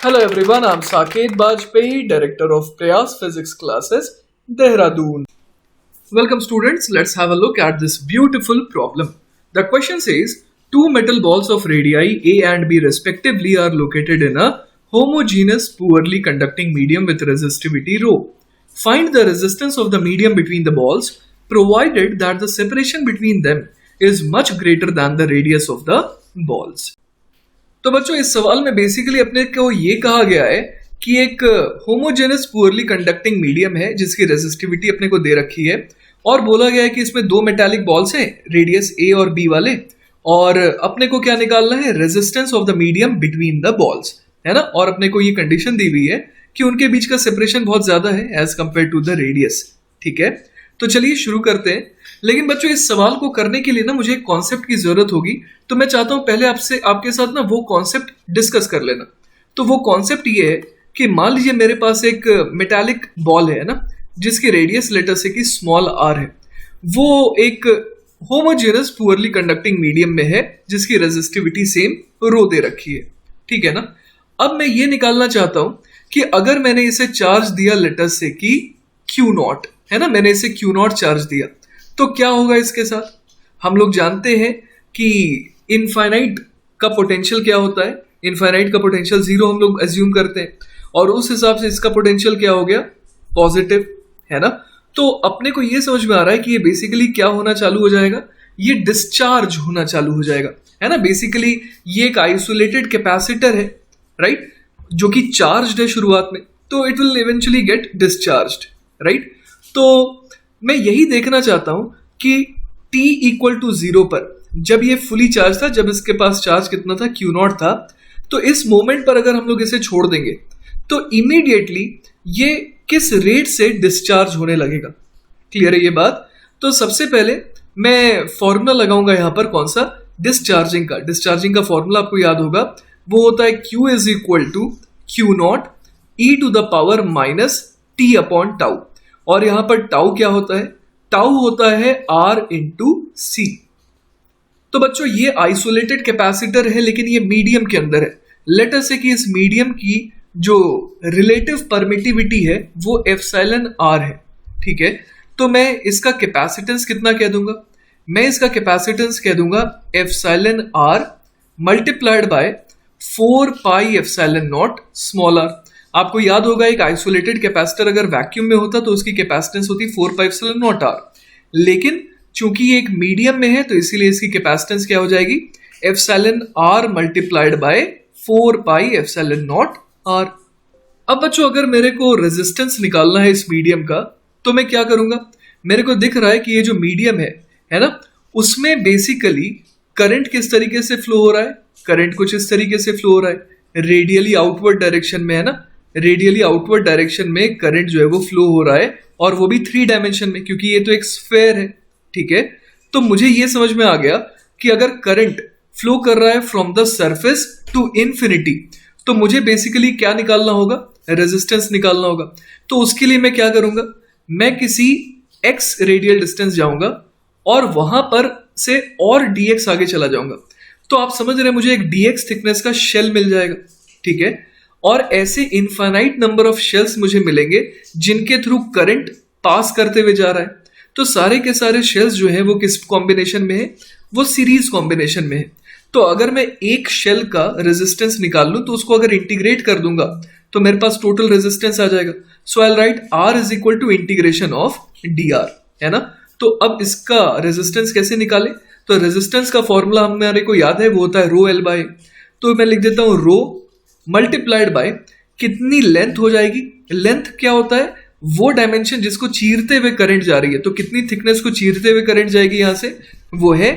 Hello everyone, I'm Saket Bajpayee, Director of Prayas Physics Classes, Dehradun. Welcome students, let's have a look at this beautiful problem. The question says, two metal balls of radii A and B respectively are located in a homogeneous poorly conducting medium with resistivity ρ. Find the resistance of the medium between the balls provided that the separation between them is much greater than the radius of the balls. तो बच्चों इस सवाल में basically अपने को ये कहा गया है कि एक होमोजेनस पुअरली कंडक्टिंग मीडियम है जिसकी रेजिस्टिविटी अपने को दे रखी है और बोला गया है कि इसमें दो मेटालिक बॉल्स हैं रेडियस ए और बी वाले और अपने को क्या निकालना है resistance of the medium between the balls है ना। और अपने को ये कंडीशन दी हुई है कि उनके बीच का सेपरेशन बहुत ज्यादा है as compare to the radius. ठीक है, तो चलिए शुरू करते हैं। लेकिन बच्चों इस सवाल को करने के लिए ना मुझे एक कॉन्सेप्ट की जरूरत होगी, तो मैं चाहता हूं पहले आपके साथ ना वो कॉन्सेप्ट डिस्कस कर लेना। तो वो कॉन्सेप्ट ये है कि मान लीजिए मेरे पास एक मेटालिक बॉल है ना जिसकी रेडियस लेटर से कि स्मॉल आर है, वो एक होमोजेनस पुअरली कंडक्टिंग मीडियम में है जिसकी रेजिस्टिविटी सेम रो दे रखी है। ठीक है ना। अब मैं ये निकालना चाहता हूं कि अगर मैंने इसे चार्ज दिया लेटर से कि क्यू नॉट है ना, मैंने इसे क्यू नॉट चार्ज दिया तो क्या होगा इसके साथ। हम लोग जानते हैं कि इनफाइनाइट का पोटेंशियल क्या होता है, इनफाइनाइट का पोटेंशियल जीरो हम लोग एज्यूम करते हैं और उस हिसाब से इसका पोटेंशियल क्या हो गया पॉजिटिव है ना। तो अपने को ये समझ में आ रहा है कि ये बेसिकली क्या होना चालू हो जाएगा, ये डिस्चार्ज होना चालू हो जाएगा है ना। बेसिकली ये एक आइसोलेटेड कैपेसिटर है राइट, जो कि चार्ज्ड है शुरुआत में, तो it will eventually gate discharged right. तो मैं यही देखना चाहता हूं कि t इक्वल टू 0 पर जब ये फुली चार्ज था, जब इसके पास चार्ज कितना था क्यू नॉट था, तो इस मोमेंट पर अगर हम लोग इसे छोड़ देंगे तो इमीडिएटली ये किस रेट से डिस्चार्ज होने लगेगा। क्लियर है ये बात। तो सबसे पहले मैं फॉर्मूला लगाऊंगा यहां पर कौन सा, डिस्चार्जिंग का। डिस्चार्जिंग का फॉर्मूला आपको याद होगा, वो होता है q is equal to Q naught e to the power minus t upon tau. और यहां पर टाउ क्या होता है, टाउ होता है R इंटू सी। तो बच्चों ये आइसोलेटेड कैपेसिटर है लेकिन ये मीडियम के अंदर है। लेट अस से कि इस मीडियम की जो रिलेटिव परमिटिविटी है वो एप्सिलॉन R है। ठीक है, तो मैं इसका कैपेसिटेंस कितना कह दूंगा, मैं इसका कैपेसिटेंस कह दूंगा epsilon R multiplied by 4 pi epsilon not small r। आपको याद होगा एक आइसोलेटेड कैपेसिटर अगर वैक्यूम में होता तो उसकी कैपेसिटेंस होती 4 पाई एप्सिलॉन नॉट r, लेकिन चूंकि ये एक मीडियम में है तो इसीलिए इसकी कैपेसिटेंस क्या हो जाएगी epsilon r multiplied by 4 pi epsilon not r। अब बच्चों अगर मेरे को रेजिस्टेंस निकालना है इस मीडियम का तो मैं क्या करूंगा, मेरे को दिख रहा है कि ये जो मीडियम है ना, उसमें बेसिकली करंट किस तरीके से फ्लो हो रहा है, करंट कुछ इस तरीके से फ्लो हो रहा है रेडियली आउटवर्ड डायरेक्शन में है ना। रेडियली आउटवर्ड डायरेक्शन में करंट जो है वो फ्लो हो रहा है और वो भी 3 डायमेंशन में, क्योंकि ये तो एक स्फेयर है। ठीक है, तो मुझे ये समझ में आ गया कि अगर करंट फ्लो कर रहा है from the surface to infinity तो मुझे बेसिकली क्या निकालना होगा, रेजिस्टेंस निकालना होगा। तो उसके लिए मैं क्या करूंगा, मैं किसी x रेडियल डिस्टेंस जाऊंगा और वहां पर से और dx आगे चला जाऊंगा। तो आप समझ रहे हैं मुझे एक dx थिकनेस का शेल मिल जाएगा। ठीक है, और ऐसे इनफाइनाइट नंबर ऑफ शेल्स मुझे मिलेंगे जिनके थ्रू करंट पास करते हुए जा रहा है। तो सारे के सारे शेल्स जो है वो किस कॉम्बिनेशन में है, वो सीरीज कॉम्बिनेशन में है। तो अगर मैं एक शेल का रेजिस्टेंस निकाल लूं तो उसको अगर इंटीग्रेट कर दूंगा तो मेरे पास टोटल रेजिस्टेंस आ जाएगा। So I write r is equal to integration of dr है ना। तो अब इसका रेजिस्टेंस कैसे निकाले, तो रेजिस्टेंस का फॉर्मूला हमारे को याद है, वो होता है रो एल बाय। तो मैं लिख देता हूं रो मल्टीप्लाइड बाय कितनी लेंथ हो जाएगी, लेंथ क्या होता है वो डायमेंशन जिसको चीरते हुए करंट जा रही है, तो कितनी थिकनेस को चीरते हुए करंट जाएगी यहां से, वो है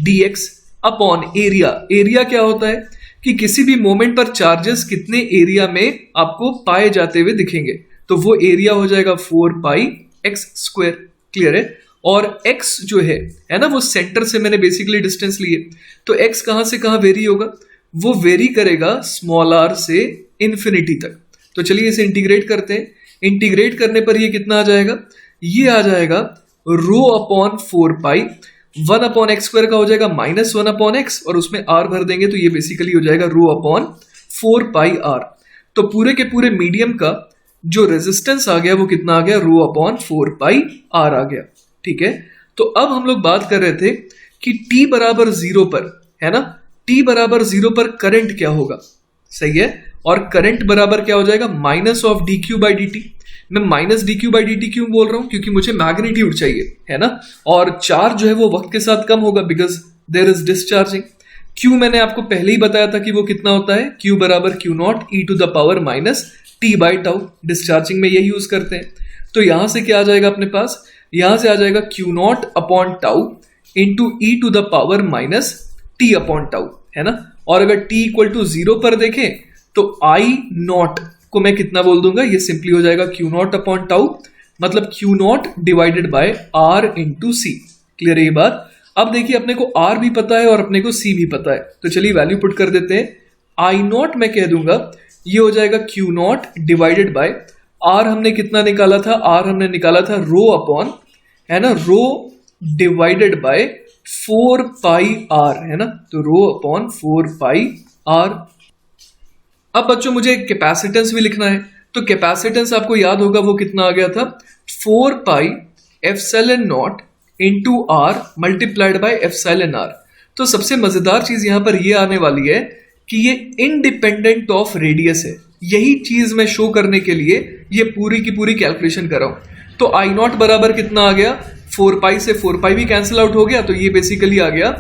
dx अपॉन एरिया। एरिया क्या होता है कि किसी भी मोमेंट पर चार्जेस कितने एरिया में आपको पाए जाते हुए दिखेंगे, तो वो एरिया हो जाएगा 4 पाई x स्क्वायर। क्लियर है। और x जो है ना, वो सेंटर से मैंने बेसिकली डिस्टेंस लिए, तो x कहां से कहां वेरी होगा, वो वेरी करेगा स्मॉल r से इंफिनिटी तक। तो चलिए इसे इंटीग्रेट करते हैं। इंटीग्रेट करने पर ये कितना आ जाएगा, ये आ जाएगा रो अपॉन 4 पाई 1 अपॉन एक्स स्क्वायर का हो जाएगा माइनस 1 अपॉन एक्स और उसमें r भर देंगे तो ये बेसिकली हो जाएगा रो अपॉन 4 पाई r। तो पूरे के पूरे मीडियम का जो रेजिस्टेंस आ गया वो कितना आ गया, रो अपॉन 4 पाई आर आ गया। ठीक है, तो अब हम लोग बात कर रहे थे कि t बराबर 0 पर, है ना, t बराबर 0 पर करंट क्या होगा। सही है, और करंट बराबर क्या हो जाएगा, minus of d q by d t. मैं minus d q by d t क्यों बोल रहा हूं, क्योंकि मुझे मैग्नीट्यूड चाहिए, है ना, और चार्ज जो है वो वक्त के साथ कम होगा because there is discharging. Q मैंने आपको पहले ही बताया था कि वो कितना होता है, क्यू बराबर Q naught e to the power minus t by tau. Discharging में यही यूज करते हैं। तो यहां से क्या आ जाएगा अपने पास, यहां से आ जाएगा Q naught upon tau into e to the power minus t upon tau, है ना। और अगर टी इक्वल टू 0 पर देखें तो आई नॉट को मैं कितना बोल दूंगा, ये सिंपली हो जाएगा क्यू नॉट अपॉन टाउ, मतलब Q naught divided by R into C. Clear है ये बात। अब देखिए अपने को आर भी पता है और अपने को सी भी पता है, तो चलिए वैल्यू पुट कर देते हैं। आई नॉट मैं कह दूंगा ये हो जाएगा Q naught divided by R, हमने कितना निकाला था, आर हमने निकाला था रो अपॉन, है ना, रो डिवाइडेड बाय 4 पाई आर, है ना, तो रो अपॉन 4 पाई आर। अब बच्चों मुझे कैपेसिटेंस भी लिखना है, तो कैपेसिटेंस आपको याद होगा वो कितना आ गया था, 4 pi epsilon naught into R multiplied by epsilon R. तो सबसे मजेदार चीज यहां पर ये आने वाली है कि ये इंडिपेंडेंट ऑफ रेडियस है। यही चीज मैं शो करने के लिए ये पूरी की पूरी कैलकुलेशन कर रहा हूं। तो आई नॉट बराबर कितना आ गया, 4 पाई से 4 पाई भी कैंसिल आउट हो गया, तो ये बेसिकली आ गया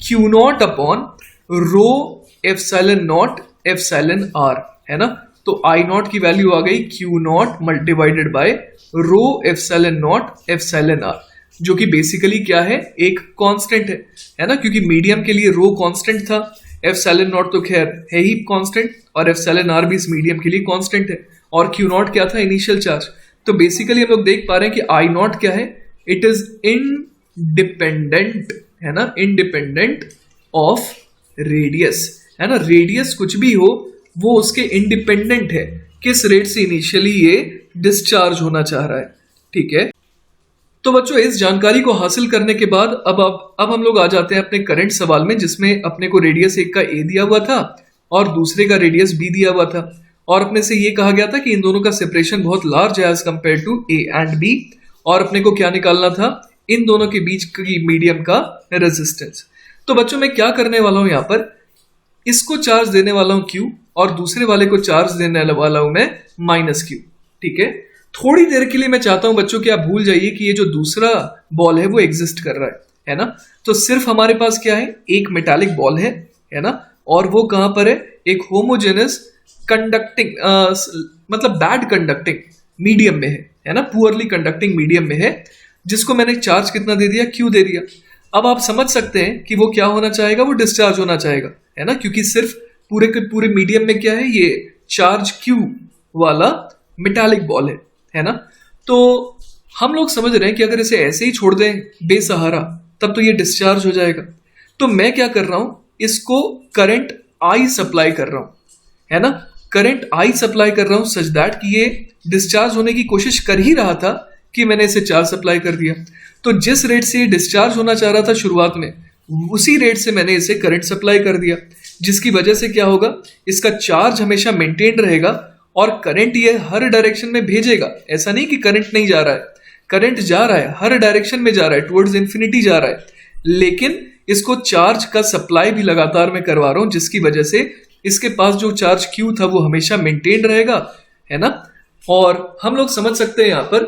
Q naught upon rho epsilon naught epsilon R, है ना। तो आई नॉट की वैल्यू आ गई Q naught divided by rho epsilon naught epsilon R, जो कि बेसिकली क्या है, एक कांस्टेंट है ना, क्योंकि मीडियम के लिए रो कांस्टेंट था, एप्सिलॉन नॉट तो खैर है ही कांस्टेंट, और एप्सिलॉन आर भी इस मीडियम के लिए कांस्टेंट है, और क्यू नॉट क्या था, इनिशियल चार्ज। तो बेसिकली हम लोग देख पा रहे हैं कि आई नॉट क्या है, इट इज इंडिपेंडेंट, है ना, इंडिपेंडेंट ऑफ रेडियस, है ना। रेडियस कुछ भी हो वो उसके इंडिपेंडेंट है, किस रेट से इनिशियली ये डिस्चार्ज होना चाह रहा है। ठीक है, तो बच्चों इस जानकारी को हासिल करने के बाद अब हम लोग आ जाते हैं अपने करंट सवाल में, जिसमें अपने को रेडियस एक का ए दिया हुआ था और दूसरे का रेडियस बी दिया हुआ था, और अपने से ये कहा गया था कि इन दोनों का सेपरेशन बहुत लार्ज है as compare to A and B, और अपने को क्या निकालना था, इन दोनों के बीच की मीडियम का रेजिस्टेंस। तो बच्चों मैं क्या करने वाला हूं, यहां पर इसको चार्ज देने वाला हूं Q और दूसरे वाले को चार्ज देने वाला हूं मैं माइनस Q। ठीक है, थोड़ी देर के लिए मैं चाहता हूं बच्चों कि आप भूल जाइए कि ये जो दूसरा बॉल है वो एग्जिस्ट कर रहा है ना। तो सिर्फ हमारे पास क्या है, एक मेटालिक बॉल है ना, और वो कहां पर है, एक होमोजेनस कंडक्टिंग मतलब बैड कंडक्टिंग मीडियम में है ना, पुअरली कंडक्टिंग मीडियम में है, जिसको मैंने चार्ज कितना दे दिया, Q दे दिया। अब आप समझ सकते हैं कि वो क्या होना चाहेगा, वो डिस्चार्ज होना चाहेगा, है ना, क्योंकि सिर्फ पूरे के पूरे मीडियम में क्या है, ये चार्ज Q वाला मेटालिक बॉल है ना। तो हम लोग समझ रहे हैं कि अगर इसे ऐसे ही छोड़ दें बेसहारा, तब तो ये डिस्चार्ज हो जाएगा। तो मैं क्या कर रहा हूं, इसको करंट I सप्लाई कर रहा हूं, है ना, करंट I सप्लाई कर रहा हूं सच दैट कि ये डिस्चार्ज होने की कोशिश कर ही रहा था कि मैंने इसे चार्ज सप्लाई कर दिया। तो जिस रेट से ये डिस्चार्ज होना चाह रहा था शुरुआत में, उसी रेट से मैंने इसे करंट सप्लाई कर दिया, जिसकी वजह से क्या होगा, इसका चार्ज हमेशा मेंटेन रहेगा और करंट ये हर डायरेक्शन में भेजेगा। ऐसा नहीं कि करंट नहीं जा रहा है, करंट जा रहा है, हर डायरेक्शन में जा रहा है, टुवर्ड्स इंफिनिटी जा रहा है, लेकिन इसको चार्ज का सप्लाई भी लगातार मैं करवा रहा हूं, जिसकी वजह से इसके पास जो चार्ज Q था वो हमेशा मेंटेन रहेगा, है ना। और हम लोग समझ सकते हैं यहां पर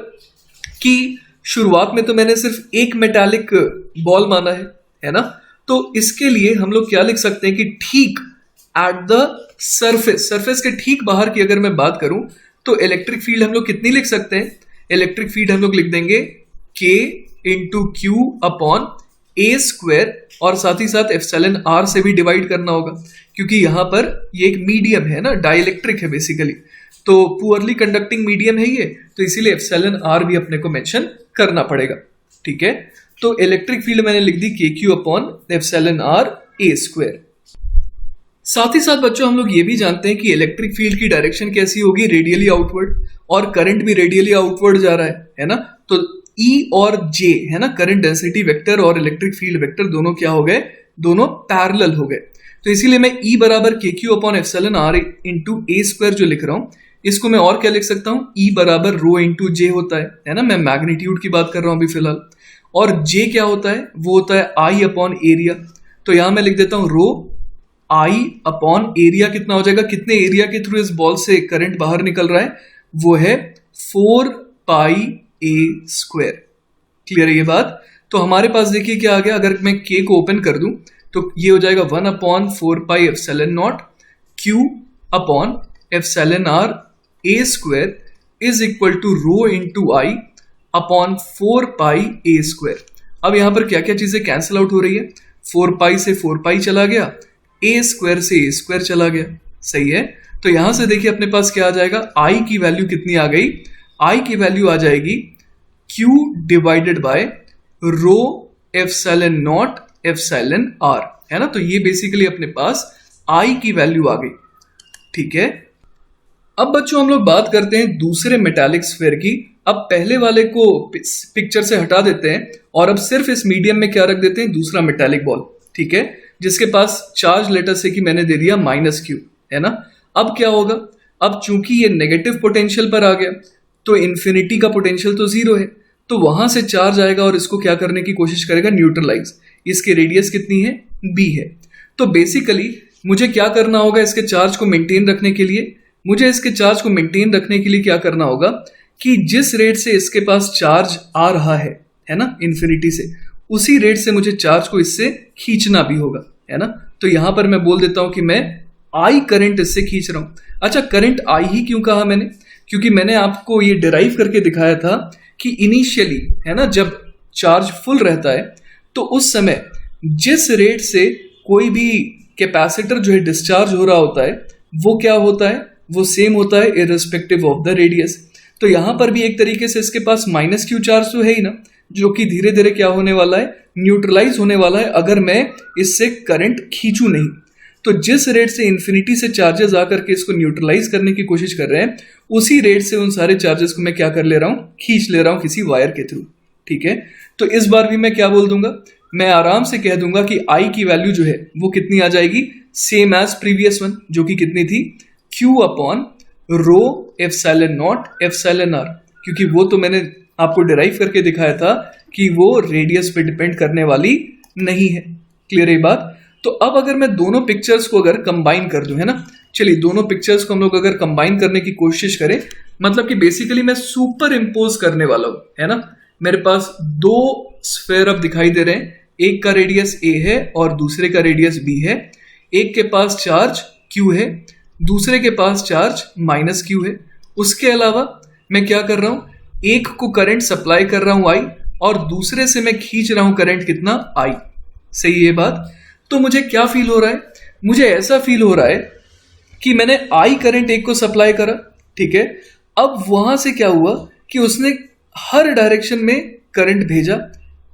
कि शुरुआत में तो मैंने सिर्फ एक मेटालिक बॉल माना है ना। तो इसके लिए हम लोग क्या लिख सकते हैं कि ठीक एट द सरफेस के ठीक बाहर की अगर मैं बात करूं तो इलेक्ट्रिक फील्ड हम लोग कितनी लिख सकते हैं, इलेक्ट्रिक फील्ड हम लोग लिख देंगे K इंटू क्यू अपॉन ए स्क्वायर, और साथ ही साथ एप्सिलॉन आर से भी डिवाइड करना होगा, क्योंकि यहां पर ये एक मीडियम है ना, डाइलेक्ट्रिक है बेसिकली, तो पुअरली कंडक्टिंग मीडियम है ये, तो इसीलिए एप्सिलॉन आर भी अपने को मेंशन करना पड़ेगा। ठीक है, तो इलेक्ट्रिक फील्ड मैंने लिख दी K Q upon epsilon R A square. साथ ही साथ बच्चों हम लोग ये भी जानते हैं कि इलेक्ट्रिक फील्ड की डायरेक्शन कैसी होगी, रेडियली आउटवर्ड, और करंट भी रेडियली आउटवर्ड जा रहा है ना। तो E और J है ना, करंट डेंसिटी वेक्टर और इलेक्ट्रिक फील्ड वेक्टर दोनों क्या हो गए, दोनों पैरेलल हो गए। तो इसीलिए मैं E बराबर K Q upon epsilon R into A square जो लिख रहा हूं, इसको मैं और क्या लिख सकता हूं, E बराबर रो इंटू जे होता है ना, मैं मैग्नीट्यूड की बात कर रहा हूं अभी फिलहाल। और J क्या होता है, वो होता है I अपॉन एरिया। तो यहां मैं लिख देता हूं रो I अपॉन एरिया कितना हो जाएगा, कितने एरिया के थ्रू इस बॉल से करंट बाहर निकल रहा है, वो है 4 पाई ए स्क्वायर। क्लियर है ये बात। तो हमारे पास देखिए क्या आ गया, अगर मैं K को ओपन कर दूं तो ये हो जाएगा 1 upon 4 pi epsilon naught Q upon epsilon R A square is equal to rho into I upon 4 pi A square. अब यहां पर क्या क्या चीजें कैंसिल आउट हो रही है, 4 पाई से 4 पाई चला गया, ए स्क्वायर से ए स्क्वायर चला गया। सही है। तो यहां से देखिए अपने पास क्या आ जाएगा, आई की वैल्यू कितनी आ गई, आई की वैल्यू आ जाएगी Q divided by rho epsilon naught epsilon R, है ना। तो ये बेसिकली अपने पास आई की वैल्यू आ गई। ठीक है। अब बच्चों हम लोग बात करते हैं दूसरे मेटालिक स्फीयर की। अब पहले वाले को पिक्चर से हटा देते हैं और अब सिर्फ इस मीडियम में क्या रख देते हैं, दूसरा मेटालिक बॉल। ठीक है, जिसके पास चार्ज लेटर से कि मैंने दे दिया -Q, है ना। अब क्या होगा, अब चूंकि ये नेगेटिव पोटेंशियल पर आ गया तो इन्फिनिटी का पोटेंशियल तो जीरो है, तो वहां से चार्ज आएगा और इसको क्या करने की कोशिश करेगा, न्यूट्रलाइज। इसकी रेडियस कितनी है, b है। तो बेसिकली मुझे क्या करना होगा, इसके चार्ज को मेंटेन रखने के लिए, मुझे इसके चार्ज को मेंटेन रखने के लिए क्या करना होगा कि जिस रेट से इसके पास चार्ज आ रहा है ना, इन्फिनिटी से, उसी रेट से मुझे चार्ज को इससे खींचना भी होगा, है ना। तो यहां पर मैं बोल देता हूं कि मैं आई करंट इससे खींच रहा हूं। अच्छा, करंट आई ही क्यों कहा मैंने, क्योंकि मैंने आपको ये डिराइव करके दिखाया था कि इनिशियली, है ना, जब चार्ज फुल रहता है तो उस समय जिस रेट से कोई भी कैपेसिटर जो है डिस्चार्ज हो रहा होता है, वो क्या होता है, वो सेम होता है इररिस्पेक्टिव ऑफ द रेडियस। तो यहां पर भी एक तरीके से इसके पास -Q चार्ज तो है ही ना, जो कि धीरे धीरे क्या होने वाला है, न्यूट्रलाइज होने वाला है अगर मैं इससे करंट खींचू नहीं। तो जिस रेट से इन्फिनिटी से चार्जेस आकर के इसको न्यूट्रलाइज करने की कोशिश कर रहे हैं, उसी रेट से उन सारे चार्जेस को मैं क्या कर ले रहा हूं, खींच ले रहा हूं किसी वायर के थ्रू। ठीक है, तो इस बार भी मैं क्या बोल दूंगा, मैं आराम से कह दूंगा कि आई की वैल्यू जो है वो कितनी आ जाएगी, सेम एज प्रीवियस वन, जो कि कितनी थी, Q upon rho epsilon naught epsilon R, क्योंकि वो तो मैंने आपको डिराइव करके दिखाया था कि वो रेडियस पे डिपेंड करने वाली नहीं है। क्लियर है बात। तो अब अगर मैं दोनों पिक्चर्स को अगर कंबाइन कर दूं, है ना, चलिए दोनों पिक्चर्स को हम लोग अगर कंबाइन करने की कोशिश करें, मतलब कि बेसिकली मैं सुपर इम्पोज करने वाला हूं, है ना। मेरे पास दो स्फीयर अब दिखाई दे रहे हैं, एक का रेडियस a है और दूसरे का रेडियस b है। एक के पास चार्ज q है, दूसरे के पास चार्ज -Q है। उसके अलावा मैं क्या कर रहा हूं, एक को करंट सप्लाई कर रहा हूं I और दूसरे से मैं खींच रहा हूं करंट कितना, I। सही है बात। तो मुझे क्या फील हो रहा है, मुझे ऐसा फील हो रहा है कि मैंने I करंट एक को सप्लाई करा, ठीक है। अब वहां से क्या हुआ कि उसने हर डायरेक्शन में करंट भेजा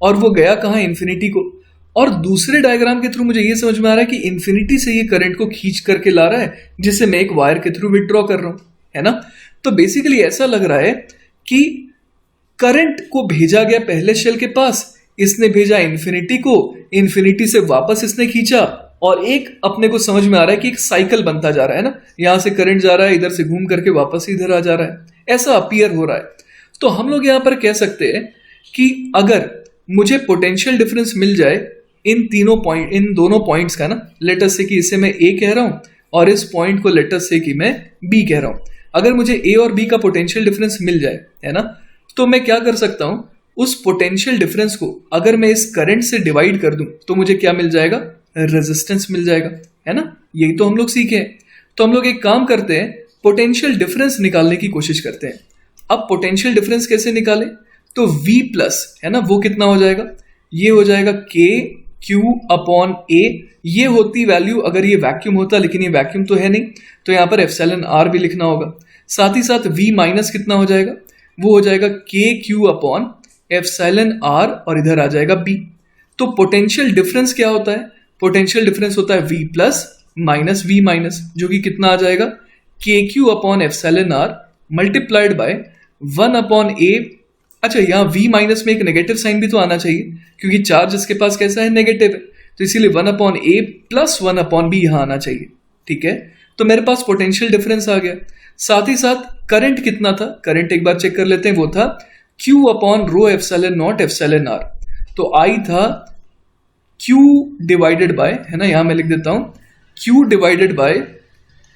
और वो गया कहां, इन्फिनिटी को। और दूसरे डायग्राम के थ्रू मुझे ये समझ में आ रहा है कि इन्फिनिटी से ये करंट को खींच करके ला रहा है, जिसे मैं एक वायर के थ्रू विड्रॉ कर रहा हूं, है ना। तो बेसिकली ऐसा लग रहा है कि करंट को भेजा गया पहले शेल के पास, इसने भेजा इन्फिनिटी को, इन्फिनिटी से वापस इसने खींचा, और एक अपने को समझ में आ रहा है कि एक साइकिल बनता जा रहा है ना, यहां से करंट जा रहा है, इधर से घूम करके वापस इधर आ जा रहा है, ऐसा अपीयर हो रहा है। तो हम लोग यहां पर कह सकते हैं कि अगर मुझे पोटेंशियल डिफरेंस मिल जाए इन तीनों पॉइंट, इन दोनों पॉइंट्स का ना, लेटर से कि इसे मैं ए कह रहा हूं और इस पॉइंट को लेटर से कि मैं बी कह रहा हूं, अगर मुझे ए और बी का पोटेंशियल डिफरेंस मिल जाए, है ना, तो मैं क्या कर सकता हूं, उस पोटेंशियल डिफरेंस को अगर मैं इस करंट से डिवाइड कर दूं तो मुझे क्या मिल जाएगा, रेजिस्टेंस मिल जाएगा, है ना। यही तो हम लोग सीखे हैं। तो हम लोग एक काम करते हैं, पोटेंशियल डिफरेंस निकालने की कोशिश करते हैं। अब पोटेंशियल डिफरेंस कैसे निकालें, तो V प्लस, है ना, वो कितना हो जाएगा, ये हो जाएगा K Q अपॉन A। ये होती वैल्यू अगर ये वैक्यूम होता, लेकिन ये वैक्यूम तो है नहीं, तो यहाँ पर एप्सिलॉन R भी लिखना होगा। साथ ही साथ V माइनस कितना हो जाएगा, वो हो जाएगा K Q upon epsilon R और इधर आ जाएगा B। तो पोटेंशियल डिफरेंस क्या होता है, पोटेंशियल डिफरेंस होता है V plus minus V minus, जो कि कितना आ जाएगा, K Q upon epsilon R multiplied by 1 upon A। अच्छा, यहाँ V माइनस में एक नेगेटिव साइन भी तो आना चाहिए, क्योंकि चार्ज इसके पास कैसा है, नेगेटिव है। तो इसीलिए 1/A प्लस 1/B यहाँ आना चाहिए। ठीक है, तो मेरे पास पोटेंशियल डिफरेंस आ गया। साथ ही साथ करंट कितना था, करंट एक बार चेक कर लेते हैं, वो था Q upon rho epsilon naught epsilon R. तो I था Q डिवाइडेड बाय, है ना, यहां मैं लिख देता हूं Q divided by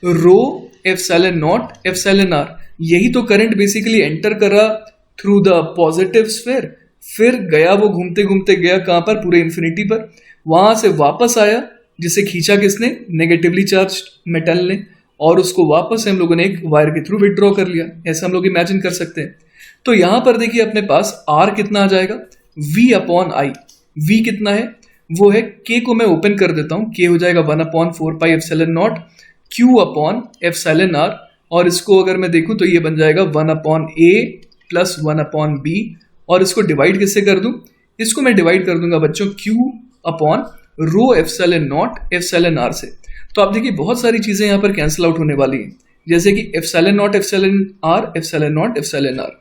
rho epsilon naught epsilon R. यही तो करंट बेसिकली एंटर करा थ्रू द पॉजिटिव स्फीयर, फिर गया वो घूमते घूमते गया कहां पर, पूरे इन्फिनिटी पर, वहां से वापस आया, जिसे खींचा किसने, नेगेटिवली चार्ज मेटल ने, और उसको वापस हम लोगों ने एक वायर के थ्रू विड्रॉ कर लिया। ऐसा हम लोग इमेजिन कर सकते हैं। तो यहां पर देखिए अपने पास R कितना आ जाएगा, V अपॉन आई। V कितना है, वो है K को मैं ओपन कर देता हूं, K हो जाएगा 1/4 पाई epsilon naught Q upon epsilon R, और इसको अगर मैं देखूं तो ये बन जाएगा 1/A प्लस 1/B, और इसको डिवाइड किससे कर दूं, इसको मैं डिवाइड कर दूंगा बच्चों Q upon rho epsilon naught epsilon R से। तो आप देखिए बहुत सारी चीजें यहाँ पर कैंसिल आउट होने वाली हैं, जैसे कि epsilon naught epsilon R, epsilon naught epsilon R,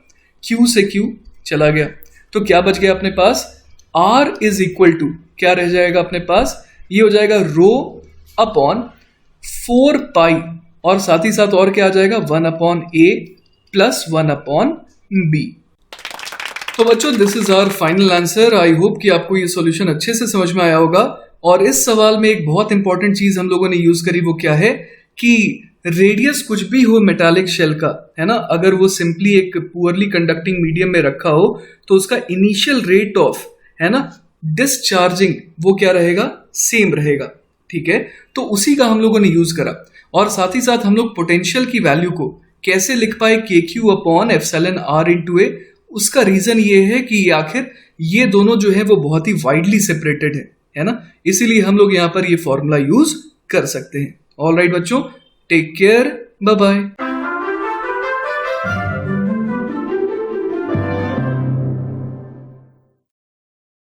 Q से Q चला गया, तो क्या बच गया अपने पास, R इज इक्वल टू क्या रह जाएगा अपने पास, ये हो जाएगा रो अपॉन 4 पाई, और साथ ही साथ और क्या आ जाएगा 1/A प्लस 1/B। तो बच्चों this is our final answer. I hope कि आपको ये सॉल्यूशन अच्छे से समझ में आया होगा। और इस सवाल में एक बहुत इंपॉर्टेंट चीज हम लोगों ने यूज करी, वो क्या है कि रेडियस कुछ भी हो मेटालिक शेल का, है ना, अगर वो सिंपली एक पुअरली कंडक्टिंग मीडियम में रखा हो तो उसका इनिशियल रेट ऑफ, है ना, डिसचार्जिंग, वो क्या रहेगा, सेम रहेगा। ठीक है, तो उसी का हम लोगों ने यूज करा। और साथ ही साथ हम लोग पोटेंशियल की वैल्यू को कैसे लिख पाए, KQ upon epsilon R into a. उसका रीजन ये है कि आखिर ये दोनों जो है वो बहुत ही वाइडली सेपरेटेड है ना, इसीलिए हम लोग यहाँ पर ये फॉर्मूला यूज कर सकते हैं। ऑलराइट बच्चों, टेक केयर, बाय बाय।